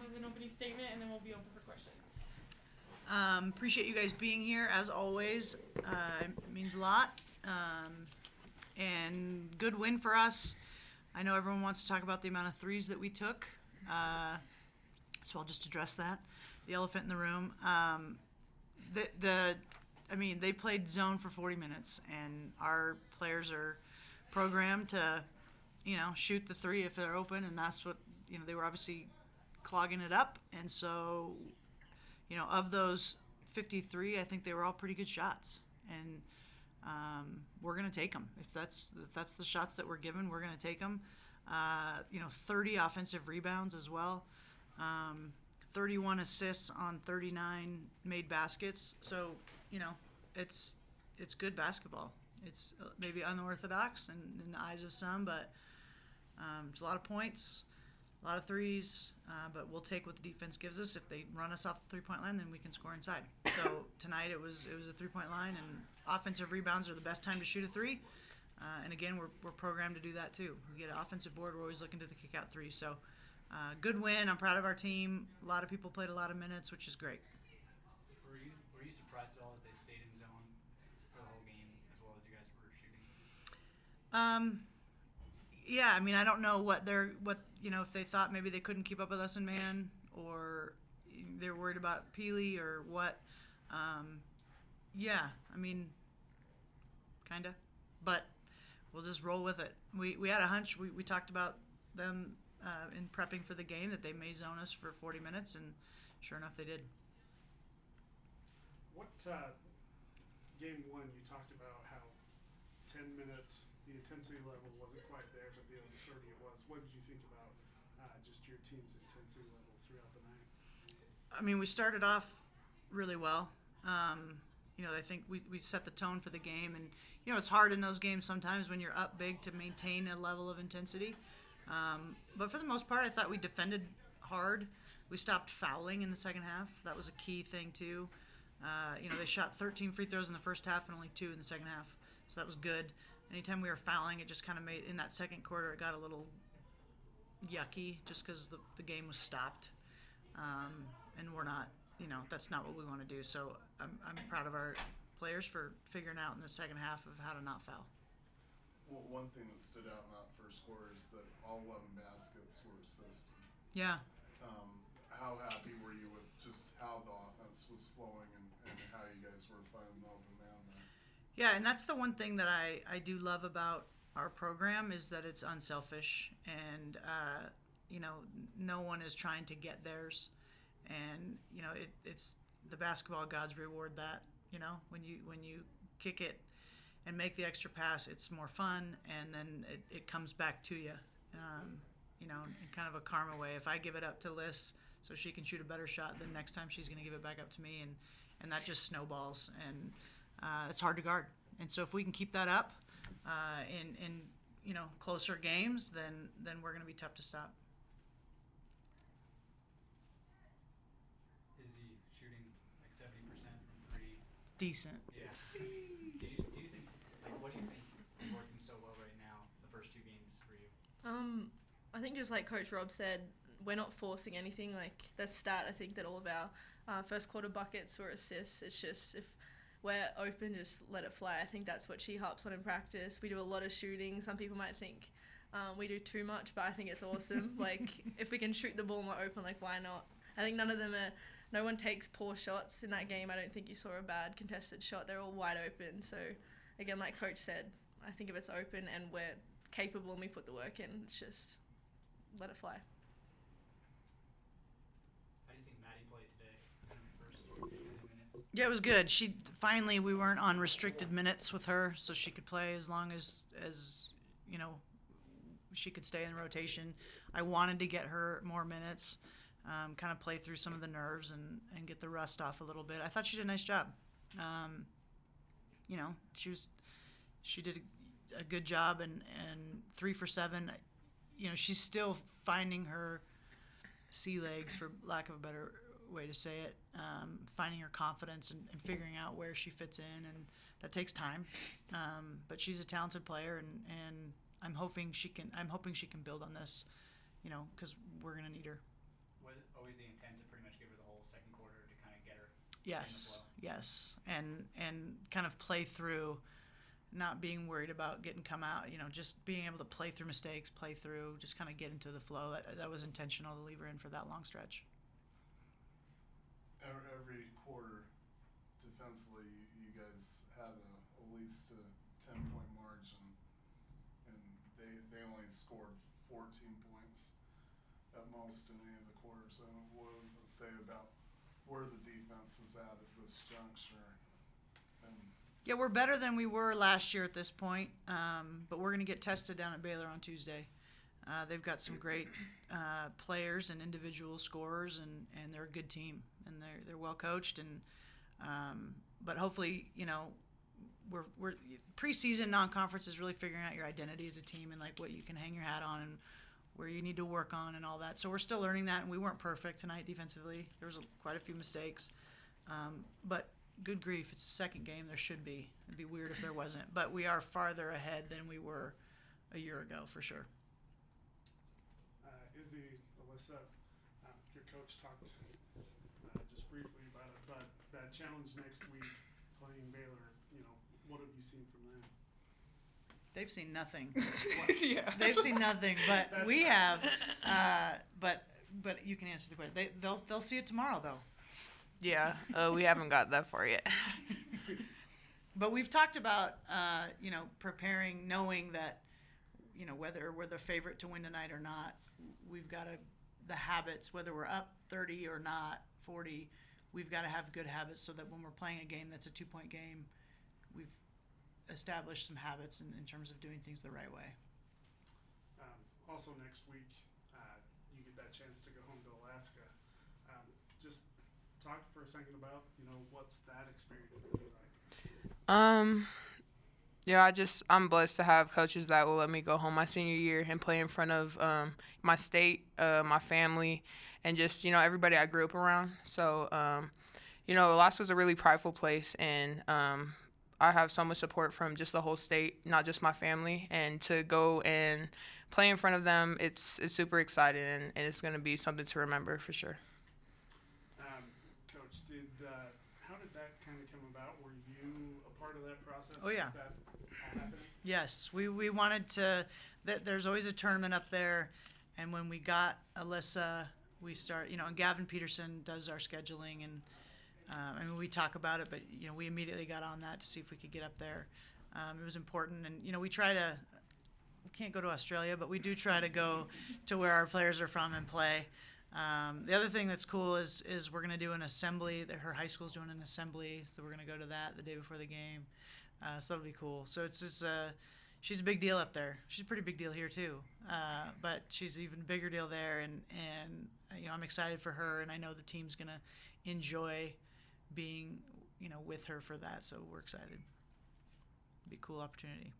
off with an opening statement, and then we'll be open for questions. Appreciate you guys being here, as always. It means a lot. And good win for us. I know everyone wants to talk about the amount of threes that we took, so I'll just address that. The elephant in the room. They played zone for 40 minutes, and our players are programmed to, shoot the three if they're open, and that's what, they were obviously clogging it up. And so, of those 53, I think they were all pretty good shots. And we're going to take them. If that's the shots that we're given, we're going to take them. 30 offensive rebounds as well. 31 assists on 39 made baskets. So, it's good basketball. It's maybe unorthodox in the eyes of some, but it's a lot of points, a lot of threes, but we'll take what the defense gives us. If they run us off the three-point line, then we can score inside. So tonight it was a three-point line, and offensive rebounds are the best time to shoot a three. And again, we're programmed to do that too. We get an offensive board, we're always looking to the kick-out three. So good win. I'm proud of our team. A lot of people played a lot of minutes, which is great. Were you surprised at all that they stayed in zone for the whole game as well as you guys were shooting? Yeah, I don't know if they thought maybe they couldn't keep up with us in man, or they're worried about Pili or what. Kinda, but we'll just roll with it. We had a hunch. We talked about them in prepping for the game that they may zone us for 40 minutes, and sure enough, they did. What game one, you talked about how 10 minutes, the intensity level wasn't quite there, but the other 30 it was. What did you think about just your team's intensity level throughout the night? We started off really well. I think we set the tone for the game, and it's hard in those games sometimes when you're up big to maintain a level of intensity. But for the most part, I thought we defended hard. We stopped fouling in the second half. That was a key thing too. They shot 13 free throws in the first half and only 2 in the second half, so that was good. Anytime we were fouling, it just kind of made, in that second quarter, it got a little yucky just because the game was stopped. And we're not, that's not what we want to do. So I'm proud of our players for figuring out in the second half of how to not foul. Well, one thing that stood out in that first quarter is that all 11 baskets were assisted. Yeah. How happy were you with just how the offense was flowing and how you guys were finding the open man there? Yeah, and that's the one thing that I do love about our program is that it's unselfish, and no one is trying to get theirs, and it's the basketball gods reward that. When you kick it and make the extra pass, it's more fun, and then it comes back to you, in kind of a karma way. If I give it up to Liz so she can shoot a better shot, then next time she's going to give it back up to me, and that just snowballs, and it's hard to guard. And so if we can keep that up in closer games, then we're going to be tough to stop. Is he shooting like 70% from three? Decent. Yeah. Do you think, what do you think is working so well right now, the first 2 games for you? I think just like Coach Rob said, we're not forcing anything. Like the stat, I think that all of our first quarter buckets were assists. It's just if we're open, just let it fly. I think that's what she harps on in practice. We do a lot of shooting. Some people might think we do too much, but I think it's awesome. Like if we can shoot the ball more open, like why not? I think no one takes poor shots in that game. I don't think you saw a bad contested shot. They're all wide open. So again, like Coach said, I think if it's open and we're capable and we put the work in, it's just let it fly. How do you think Maddie played today in the first 10 minutes? Yeah, it was good. We weren't on restricted minutes with her, so she could play as long as she could stay in rotation. I wanted to get her more minutes, kind of play through some of the nerves and get the rust off a little bit. I thought she did a nice job. She did a good job, and 3 for 7. She's still finding her sea legs, for lack of a better way to say it, finding her confidence and figuring out where she fits in, and that takes time. But she's a talented player, and I'm hoping she can build on this, because we're gonna need her. What Was it always the intent to pretty much give her the whole second quarter to kind of get her in the Yes, flow? yes, and kind of play through, not being worried about getting come out. Just being able to play through mistakes, play through, just kind of get into the flow. That was intentional to leave her in for that long stretch. Every quarter, defensively, you guys had at least a 10-point margin, and they only scored 14 points at most in any of the quarters. So what does it say about where the defense is at this juncture? And Yeah, we're better than we were last year at this point, but we're going to get tested down at Baylor on Tuesday. They've got some great players and individual scorers, and they're a good team, and they're well coached. But hopefully, we're preseason non-conference is really figuring out your identity as a team and like what you can hang your hat on and where you need to work on and all that. So we're still learning that, and we weren't perfect tonight defensively. There was quite a few mistakes, but good grief, it's the second game. There should be. It'd be weird if there wasn't. But we are farther ahead than we were a year ago for sure. Izzy, Alissa, your coach talked just briefly about it, but that challenge next week playing Baylor, what have you seen from them? They've seen nothing. Yeah. They've seen nothing, but we have. But you can answer the question. They'll see it tomorrow, though. Yeah, we haven't got that far yet. But we've talked about, preparing, knowing that, whether we're the favorite to win tonight or not, we've got the habits, whether we're up 30 or not, 40, we've got to have good habits so that when we're playing a game that's a 2-point game, we've established some habits in terms of doing things the right way. Also next week, you get that chance to go home to Alaska. Just talk for a second about, what's that experience going to be like? Yeah, I'm blessed to have coaches that will let me go home my senior year and play in front of my state, my family, and just, everybody I grew up around. So, Alaska's a really prideful place, and I have so much support from just the whole state, not just my family. And to go and play in front of them, it's super exciting, and it's going to be something to remember for sure. Coach, how did that kind of come about? Were you a part of that process? Oh, yeah. That all happened? Yes, we wanted to. There's always a tournament up there, and when we got Alissa, we start. And Gavin Peterson does our scheduling, and we talk about it, but we immediately got on that to see if we could get up there. It was important, and we try to. We can't go to Australia, but we do try to go to where our players are from and play. The other thing that's cool is we're going to do an assembly. Her high school's doing an assembly, so we're going to go to that the day before the game. So that'll be cool. So it's just, she's a big deal up there. She's a pretty big deal here too, but she's an even bigger deal there. And I'm excited for her, and I know the team's going to enjoy being with her for that. So we're excited. It'll be a cool opportunity.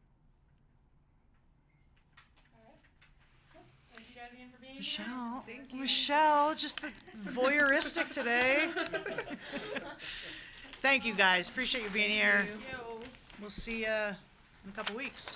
Thank you guys again for being here. Michelle, Thank you. Michelle, just the voyeuristic today. Thank you guys. Appreciate you being here. Thank you. We'll see you in a couple weeks.